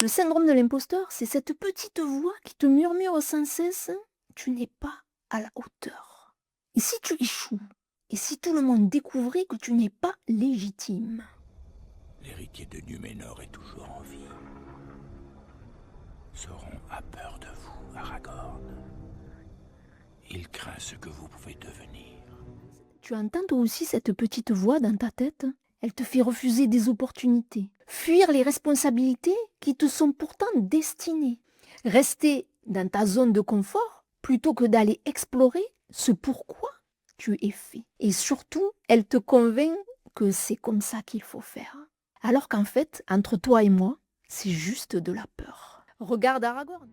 Le syndrome de l'imposteur, c'est cette petite voix qui te murmure sans cesse « tu n'es pas à la hauteur ». Et si tu échoues? Et si tout le monde découvrait que tu n'es pas légitime? L'héritier de Numénor est toujours en vie. Sauron a peur de vous, Aragorn. Il craint ce que vous pouvez devenir. Tu entends toi aussi cette petite voix dans ta tête? Elle te fait refuser des opportunités, fuir les responsabilités qui te sont pourtant destinées, rester dans ta zone de confort plutôt que d'aller explorer ce pourquoi tu es fait. Et surtout, elle te convainc que c'est comme ça qu'il faut faire. Alors qu'en fait, entre toi et moi, c'est juste de la peur. Regarde Aragorn.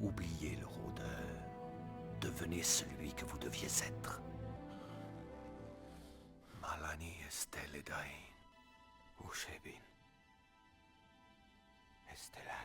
Oubliez le rôdeur. Devenez celui que vous deviez être. Malani esteledain, Ushebin, estelanin.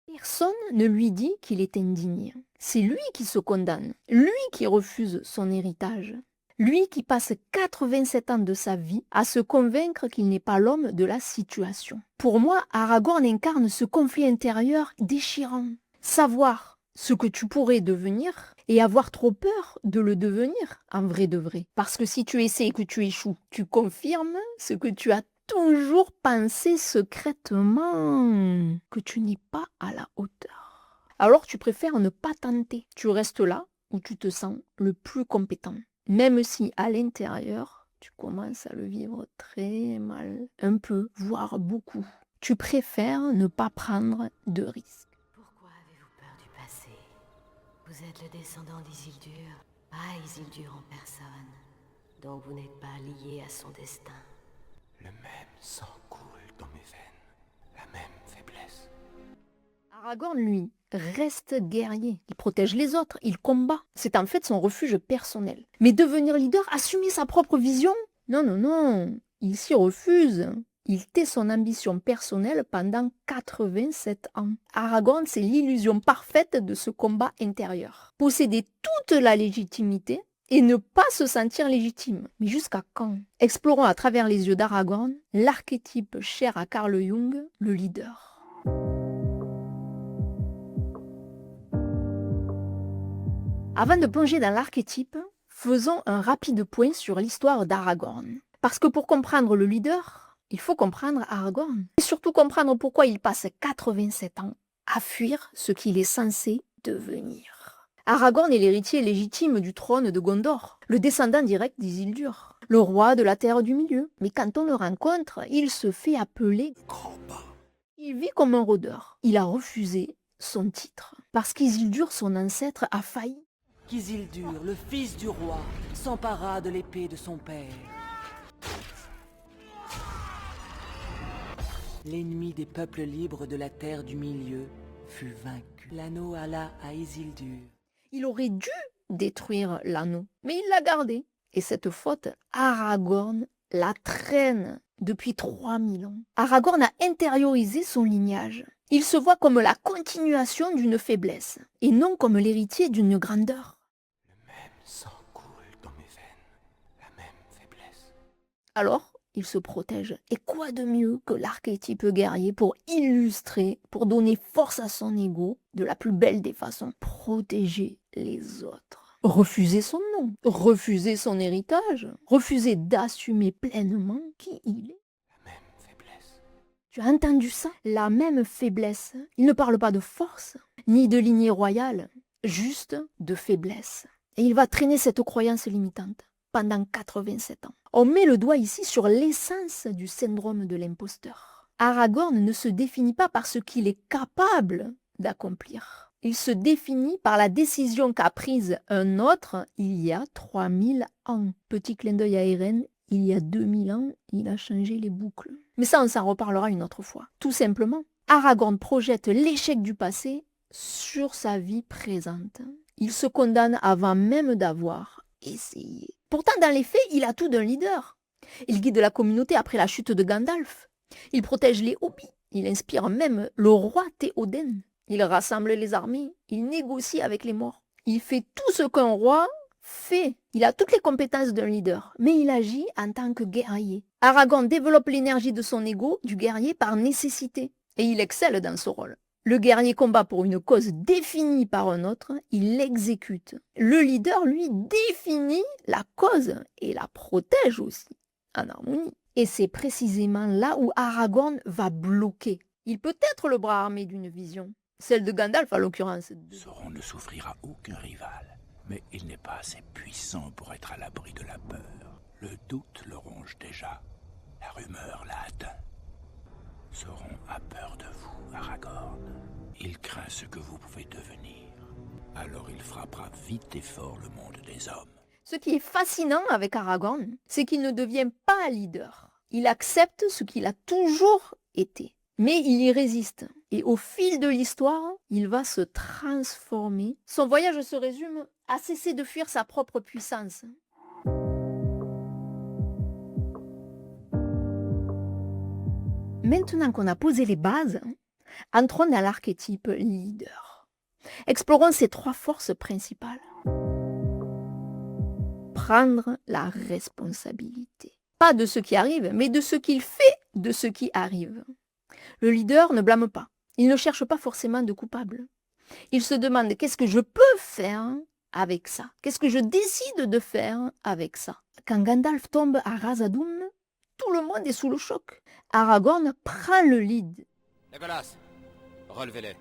Personne ne lui dit qu'il est indigne. C'est lui qui se condamne, lui qui refuse son héritage, lui qui passe 87 ans de sa vie à se convaincre qu'il n'est pas l'homme de la situation. Pour moi, Aragorn incarne ce conflit intérieur déchirant. Savoir ce que tu pourrais devenir et avoir trop peur de le devenir en vrai de vrai. Parce que si tu essaies et que tu échoues, tu confirmes ce que tu as toujours pensé secrètement, que tu n'es pas à la hauteur. Alors tu préfères ne pas tenter. Tu restes là où tu te sens le plus compétent. Même si à l'intérieur, tu commences à le vivre très mal, un peu, voire beaucoup. Tu préfères ne pas prendre de risques. Pourquoi avez-vous peur du passé? Vous êtes le descendant d'Isildur, pas Isildur en personne. Donc vous n'êtes pas lié à son destin. Le même sang coule dans mes veines, la même faiblesse. Aragorn, lui, reste guerrier. Il protège les autres, il combat. C'est en fait son refuge personnel. Mais devenir leader, assumer sa propre vision? Non, non, non. Il s'y refuse. Il tait son ambition personnelle pendant 87 ans. Aragorn, c'est l'illusion parfaite de ce combat intérieur. Posséder toute la légitimité et ne pas se sentir légitime. Mais jusqu'à quand? Explorons à travers les yeux d'Aragorn l'archétype cher à Carl Jung, le leader. Avant de plonger dans l'archétype, faisons un rapide point sur l'histoire d'Aragorn. Parce que pour comprendre le leader, il faut comprendre Aragorn. Et surtout comprendre pourquoi il passe 87 ans à fuir ce qu'il est censé devenir. Aragorn est l'héritier légitime du trône de Gondor, le descendant direct d'Isildur, le roi de la Terre du Milieu. Mais quand on le rencontre, il se fait appeler Grand pas. Il vit comme un rôdeur. Il a refusé son titre parce qu'Isildur, son ancêtre, a failli. Qu'Isildur, le fils du roi, s'empara de l'épée de son père. L'ennemi des peuples libres de la terre du milieu fut vaincu. L'anneau alla à Isildur. Il aurait dû détruire l'anneau, mais il l'a gardé. Et cette faute, Aragorn la traîne depuis 3000 ans. Aragorn a intériorisé son lignage. Il se voit comme la continuation d'une faiblesse, et non comme l'héritier d'une grandeur. Le même sang coule dans mes veines, la même faiblesse. Alors, il se protège. Et quoi de mieux que l'archétype guerrier pour illustrer, pour donner force à son ego de la plus belle des façons, protéger les autres. Refuser son nom, refuser son héritage, refuser d'assumer pleinement qui il est. La même faiblesse. Tu as entendu ça? La même faiblesse. Il ne parle pas de force, ni de lignée royale, juste de faiblesse. Et il va traîner cette croyance limitante pendant 87 ans. On met le doigt ici sur l'essence du syndrome de l'imposteur. Aragorn ne se définit pas par ce qu'il est capable d'accomplir. Il se définit par la décision qu'a prise un autre il y a 3000 ans. Petit clin d'œil à Eren, il y a 2000 ans, il a changé les boucles. Mais ça, on s'en reparlera une autre fois. Tout simplement, Aragorn projette l'échec du passé sur sa vie présente. Il se condamne avant même d'avoir essayé. Pourtant, dans les faits, il a tout d'un leader. Il guide la communauté après la chute de Gandalf. Il protège les hobbits. Il inspire même le roi Théoden. Il rassemble les armées. Il négocie avec les morts. Il fait tout ce qu'un roi fait. Il a toutes les compétences d'un leader, mais il agit en tant que guerrier. Aragorn développe l'énergie de son ego, du guerrier, par nécessité. Et il excelle dans ce rôle. Le guerrier combat pour une cause définie par un autre, il l'exécute. Le leader, lui, définit la cause et la protège aussi, en harmonie. Et c'est précisément là où Aragorn va bloquer. Il peut être le bras armé d'une vision, celle de Gandalf à l'occurrence. Sauron ne souffrira aucun rival, mais il n'est pas assez puissant pour être à l'abri de la peur. Le doute le ronge déjà. La rumeur l'a atteint. Sauron a peur de vous, Aragorn. Il craint ce que vous pouvez devenir. Alors il frappera vite et fort le monde des hommes. Ce qui est fascinant avec Aragorn, c'est qu'il ne devient pas leader. Il accepte ce qu'il a toujours été. Mais il y résiste. Et au fil de l'histoire, il va se transformer. Son voyage se résume à cesser de fuir sa propre puissance. Maintenant qu'on a posé les bases, entrons dans l'archétype leader. Explorons ces 3 forces principales. Prendre la responsabilité. Pas de ce qui arrive, mais de ce qu'il fait de ce qui arrive. Le leader ne blâme pas. Il ne cherche pas forcément de coupable. Il se demande qu'est-ce que je peux faire avec ça? Qu'est-ce que je décide de faire avec ça? Quand Gandalf tombe à Khazad-dûm, tout le monde est sous le choc. Aragorn prend le lead. Legolas, relevez-les.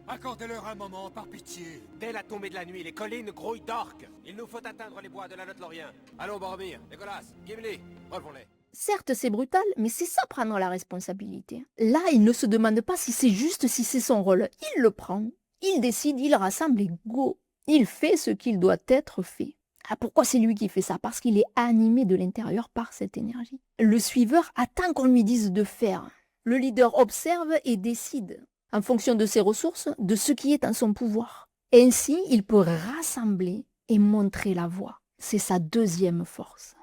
Accordez-leur un moment, par pitié. Dès la tombée de la nuit, les collines grouillent d'orques. Il nous faut atteindre les bois de la Lothlórien. Allons, Boromir, Legolas, Gimli, relevons-les. Certes, c'est brutal, mais c'est ça prendre la responsabilité. Là, il ne se demande pas si c'est juste, si c'est son rôle. Il le prend, il décide, il rassemble et go. Il fait ce qu'il doit être fait. Ah, pourquoi c'est lui qui fait ça? Parce qu'il est animé de l'intérieur par cette énergie. Le suiveur attend qu'on lui dise de faire. Le leader observe et décide, en fonction de ses ressources, de ce qui est en son pouvoir. Ainsi, il peut rassembler et montrer la voie. C'est sa deuxième force.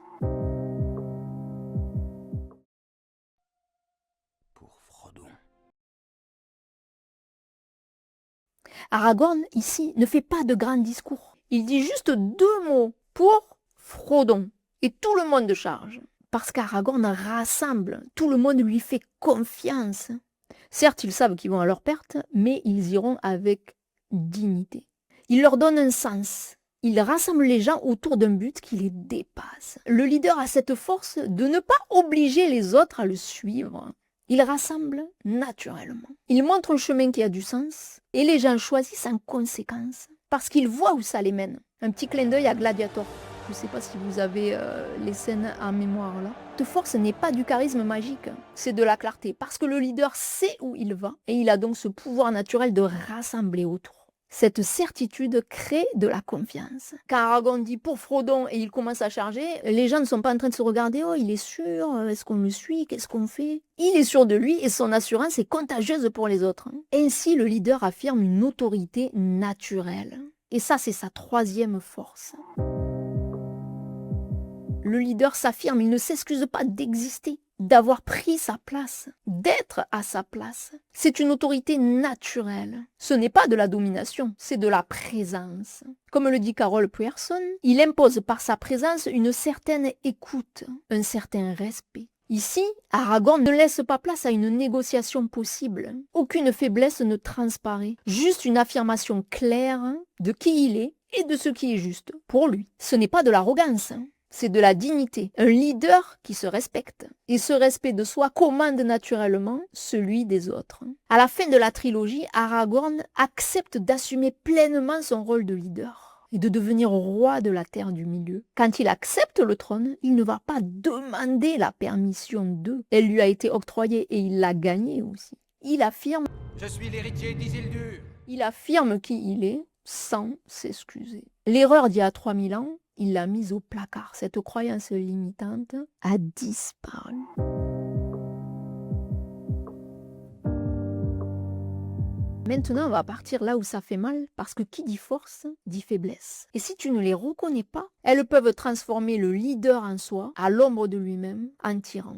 Pour Frodon. Aragorn, ici, ne fait pas de grands discours. Il dit juste 2 mots pour Frodon. Et tout le monde charge. Parce qu'Aragorn rassemble. Tout le monde lui fait confiance. Certes, ils savent qu'ils vont à leur perte, mais ils iront avec dignité. Il leur donne un sens. Il rassemble les gens autour d'un but qui les dépasse. Le leader a cette force de ne pas obliger les autres à le suivre. Il rassemble naturellement. Il montre un chemin qui a du sens et les gens choisissent en conséquence parce qu'ils voient où ça les mène. Un petit clin d'œil à Gladiator. Je ne sais pas si vous avez les scènes en mémoire là. Cette force n'est pas du charisme magique, c'est de la clarté. Parce que le leader sait où il va et il a donc ce pouvoir naturel de rassembler autour. Cette certitude crée de la confiance. Quand Aragorn dit pour Frodon et il commence à charger, les gens ne sont pas en train de se regarder. Oh, il est sûr, est-ce qu'on le suit, qu'est-ce qu'on fait? Il est sûr de lui et son assurance est contagieuse pour les autres. Ainsi, le leader affirme une autorité naturelle. Et ça, c'est sa 3e force. Le leader s'affirme, il ne s'excuse pas d'exister, d'avoir pris sa place, d'être à sa place. C'est une autorité naturelle. Ce n'est pas de la domination, c'est de la présence. Comme le dit Carol Pearson, il impose par sa présence une certaine écoute, un certain respect. Ici, Aragorn ne laisse pas place à une négociation possible. Aucune faiblesse ne transparaît, juste une affirmation claire de qui il est et de ce qui est juste pour lui. Ce n'est pas de l'arrogance. C'est de la dignité, un leader qui se respecte. Et ce respect de soi commande naturellement celui des autres. À la fin de la trilogie, Aragorn accepte d'assumer pleinement son rôle de leader et de devenir roi de la Terre du Milieu. Quand il accepte le trône, il ne va pas demander la permission d'eux. Elle lui a été octroyée et il l'a gagnée aussi. Il affirme Je suis l'héritier d'Isildur. Il affirme qui il est sans s'excuser. L'erreur d'il y a 3000 ans, il l'a mise au placard. Cette croyance limitante a disparu. Maintenant, on va partir là où ça fait mal, parce que qui dit force, dit faiblesse. Et si tu ne les reconnais pas, elles peuvent transformer le leader en soi, à l'ombre de lui-même, en tyran.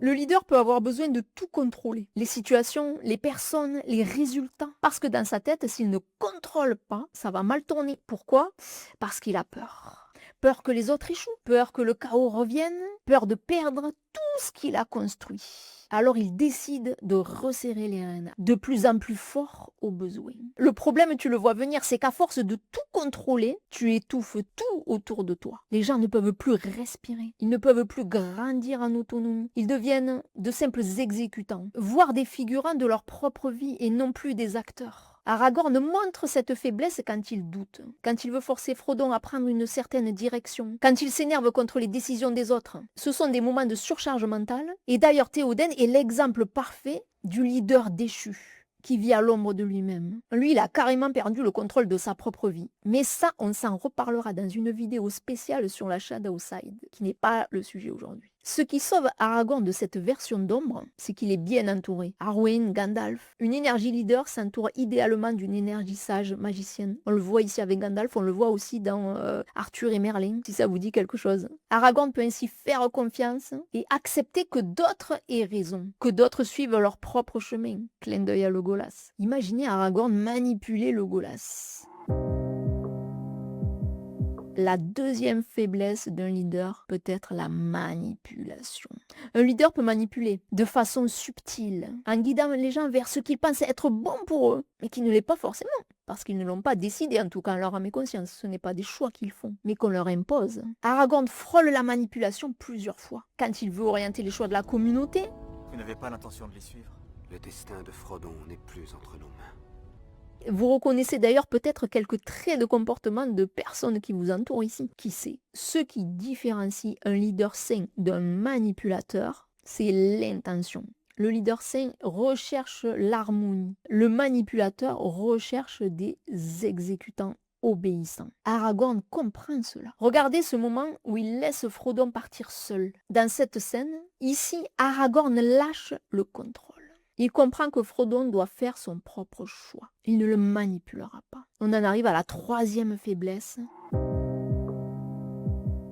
Le leader peut avoir besoin de tout contrôler. Les situations, les personnes, les résultats. Parce que dans sa tête, s'il ne contrôle pas, ça va mal tourner. Pourquoi? Parce qu'il a peur. Peur que les autres échouent, peur que le chaos revienne, peur de perdre tout ce qu'il a construit. Alors il décide de resserrer les rênes, de plus en plus fort au besoin. Le problème, tu le vois venir, c'est qu'à force de tout contrôler, tu étouffes tout autour de toi. Les gens ne peuvent plus respirer, ils ne peuvent plus grandir en autonomie. Ils deviennent de simples exécutants, voire des figurants de leur propre vie et non plus des acteurs. Aragorn montre cette faiblesse quand il doute, quand il veut forcer Frodon à prendre une certaine direction, quand il s'énerve contre les décisions des autres. Ce sont des moments de surcharge mentale, et d'ailleurs Théoden est l'exemple parfait du leader déchu qui vit à l'ombre de lui-même. Lui, il a carrément perdu le contrôle de sa propre vie. Mais ça, on s'en reparlera dans une vidéo spéciale sur la Shadowside, qui n'est pas le sujet aujourd'hui. Ce qui sauve Aragorn de cette version d'ombre, c'est qu'il est bien entouré. Arwen, Gandalf, une énergie leader s'entoure idéalement d'une énergie sage, magicienne. On le voit ici avec Gandalf, on le voit aussi dans Arthur et Merlin, si ça vous dit quelque chose. Aragorn peut ainsi faire confiance et accepter que d'autres aient raison, que d'autres suivent leur propre chemin. Clin d'œil à Legolas. Imaginez Aragorn manipuler Legolas. La deuxième faiblesse d'un leader peut être la manipulation. Un leader peut manipuler de façon subtile, en guidant les gens vers ce qu'ils pensent être bon pour eux, mais qui ne l'est pas forcément, parce qu'ils ne l'ont pas décidé, en tout cas en leur âme et conscience. Ce n'est pas des choix qu'ils font, mais qu'on leur impose. Aragorn frôle la manipulation plusieurs fois. Quand il veut orienter les choix de la communauté, Vous n'avez pas l'intention de les suivre? Le destin de Frodon n'est plus entre nos mains. vous reconnaissez d'ailleurs peut-être quelques traits de comportement de personnes qui vous entourent ici. Qui sait? Ce qui différencie un leader sain d'un manipulateur, c'est l'intention. Le leader sain recherche l'harmonie. Le manipulateur recherche des exécutants obéissants. Aragorn comprend cela. Regardez ce moment où il laisse Frodon partir seul. Dans cette scène, ici, Aragorn lâche le contrôle. Il comprend que Frodon doit faire son propre choix. Il ne le manipulera pas. On en arrive à la troisième faiblesse.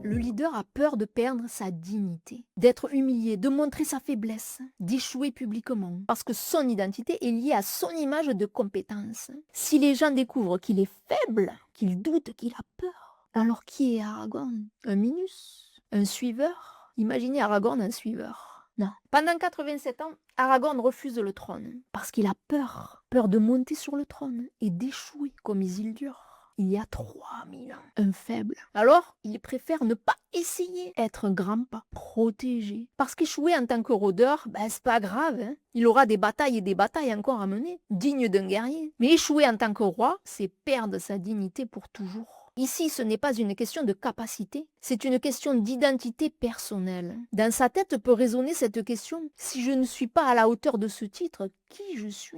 Le leader a peur de perdre sa dignité, d'être humilié, de montrer sa faiblesse, d'échouer publiquement, parce que son identité est liée à son image de compétence. Si les gens découvrent qu'il est faible, qu'il doute, qu'il a peur, alors qui est Aragorn? Un Minus? Un suiveur? Imaginez Aragorn un suiveur. Non. Pendant 87 ans, Aragorn refuse le trône parce qu'il a peur. Peur de monter sur le trône et d'échouer comme Isildur. Il y a 3000 ans. Un faible. Alors, il préfère ne pas essayer. Être un grand pas. Protégé. Parce qu'échouer en tant que rôdeur, c'est pas grave. Hein. Il aura des batailles et des batailles encore à mener. Digne d'un guerrier. Mais échouer en tant que roi, c'est perdre sa dignité pour toujours. Ici, ce n'est pas une question de capacité, c'est une question d'identité personnelle. Dans sa tête peut résonner cette question, si je ne suis pas à la hauteur de ce titre, qui je suis?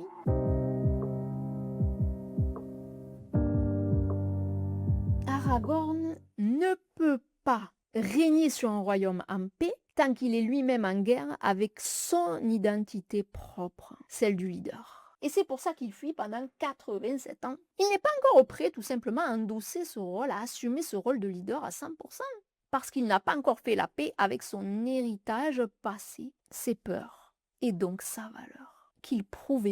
Aragorn ne peut pas régner sur un royaume en paix tant qu'il est lui-même en guerre avec son identité propre, celle du leader. Et c'est pour ça qu'il fuit pendant 87 ans. Il n'est pas encore prêt tout simplement à endosser ce rôle, à assumer ce rôle de leader à 100%. Parce qu'il n'a pas encore fait la paix avec son héritage passé, ses peurs, et donc sa valeur. Qu'il prouve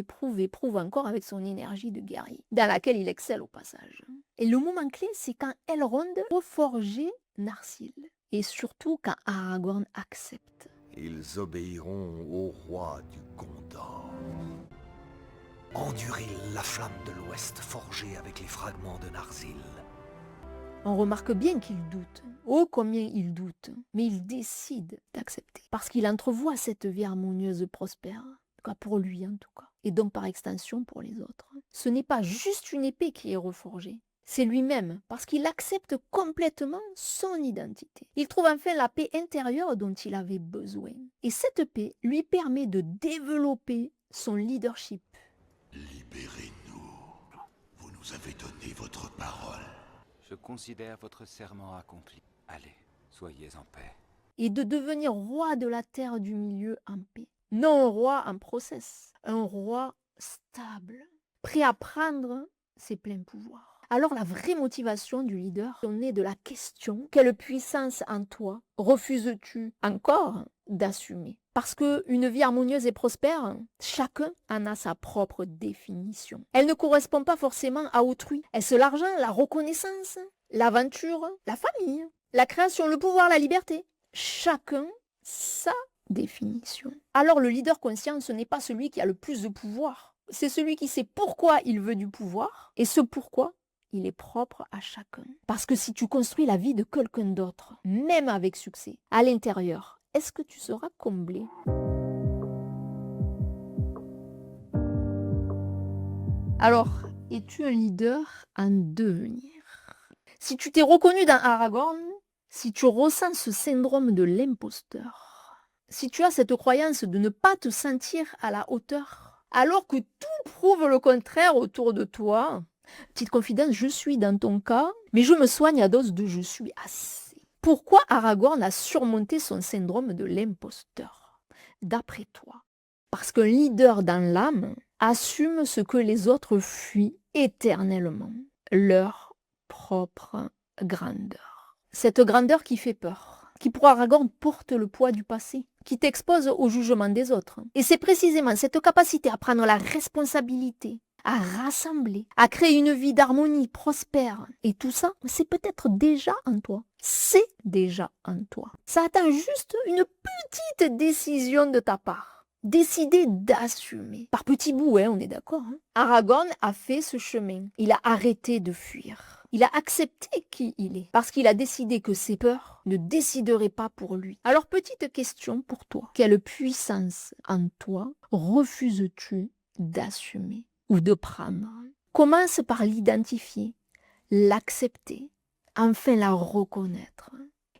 encore avec son énergie de guerrier, dans laquelle il excelle au passage. Et le moment clé, c'est quand Elrond reforgeait Narsil. Et surtout quand Aragorn accepte. Ils obéiront au roi du Gondor. Endurez la flamme de l'Ouest forgée avec les fragments de Narsil. On remarque bien qu'il doute. Oh, combien il doute. Mais il décide d'accepter. Parce qu'il entrevoit cette vie harmonieuse prospère. En tout cas pour lui, en tout cas. Et donc par extension pour les autres. Ce n'est pas juste une épée qui est reforgée. C'est lui-même, parce qu'il accepte complètement son identité. Il trouve enfin la paix intérieure dont il avait besoin. Et cette paix lui permet de développer son leadership. Libérez-nous. Vous nous avez donné votre parole. Je considère votre serment accompli. Allez, soyez en paix. Et de devenir roi de la terre du milieu en paix. Non un roi en process, un roi stable, prêt à prendre ses pleins pouvoirs. Alors la vraie motivation du leader est de la question: quelle puissance en toi refuses-tu encore d'assumer? Parce qu'une vie harmonieuse et prospère, chacun en a sa propre définition. Elle ne correspond pas forcément à autrui. Est-ce l'argent, la reconnaissance, l'aventure, la famille? La création, le pouvoir, la liberté. Chacun sa définition. Alors le leader conscient, ce n'est pas celui qui a le plus de pouvoir. C'est celui qui sait pourquoi il veut du pouvoir. Et ce pourquoi, il est propre à chacun. Parce que si tu construis la vie de quelqu'un d'autre, même avec succès, à l'intérieur, est-ce que tu seras comblé? Alors, es-tu un leader en devenir? Si tu t'es reconnu dans Aragorn, si tu ressens ce syndrome de l'imposteur, si tu as cette croyance de ne pas te sentir à la hauteur, alors que tout prouve le contraire autour de toi, petite confidence, je suis dans ton cas, mais je me soigne à dose de je suis assez. Pourquoi Aragorn a surmonté son syndrome de l'imposteur? D'après toi, parce qu'un leader dans l'âme assume ce que les autres fuient éternellement, leur propre grandeur. Cette grandeur qui fait peur, qui pour Aragorn porte le poids du passé, qui t'expose au jugement des autres. Et c'est précisément cette capacité à prendre la responsabilité, à rassembler, à créer une vie d'harmonie prospère. Et tout ça, c'est peut-être déjà en toi. C'est déjà en toi. Ça attend juste une petite décision de ta part. Décider d'assumer. Par petits bouts, on est d'accord. Aragorn a fait ce chemin. Il a arrêté de fuir. Il a accepté qui il est. Parce qu'il a décidé que ses peurs ne décideraient pas pour lui. Alors, petite question pour toi. Quelle puissance en toi refuses-tu d'assumer ou de prendre? Commence par l'identifier, l'accepter, enfin la reconnaître.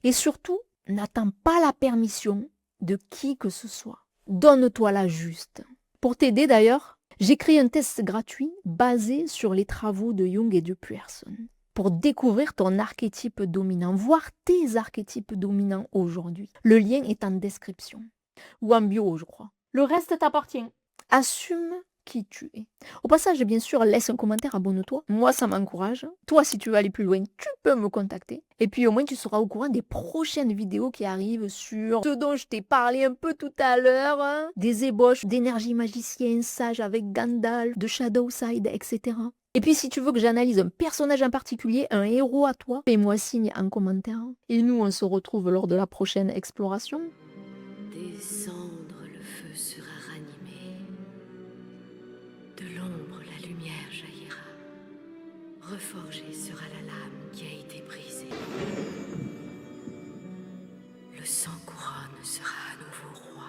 Et surtout, n'attends pas la permission de qui que ce soit. Donne-toi la juste. Pour t'aider d'ailleurs, j'ai créé un test gratuit basé sur les travaux de Jung et de Pearson pour découvrir ton archétype dominant, voir tes archétypes dominants aujourd'hui. Le lien est en description ou en bio, je crois. Le reste t'appartient. Assume qui tu es. Au passage, bien sûr, laisse un commentaire, abonne-toi. Moi, ça m'encourage. Toi, si tu veux aller plus loin, tu peux me contacter. Et puis, au moins, tu seras au courant des prochaines vidéos qui arrivent sur ce dont je t'ai parlé un peu tout à l'heure. Des ébauches d'énergie magicienne, sage avec Gandalf, de Shadowside, etc. Et puis, si tu veux que j'analyse un personnage en particulier, un héros à toi, fais-moi signe en commentaire. Et nous, on se retrouve lors de la prochaine exploration. Des cendres, le feu sera ranimé. De l'ombre, la lumière jaillira. Reforgée sera la lame qui a été brisée. Le sang couronne sera à nouveau roi.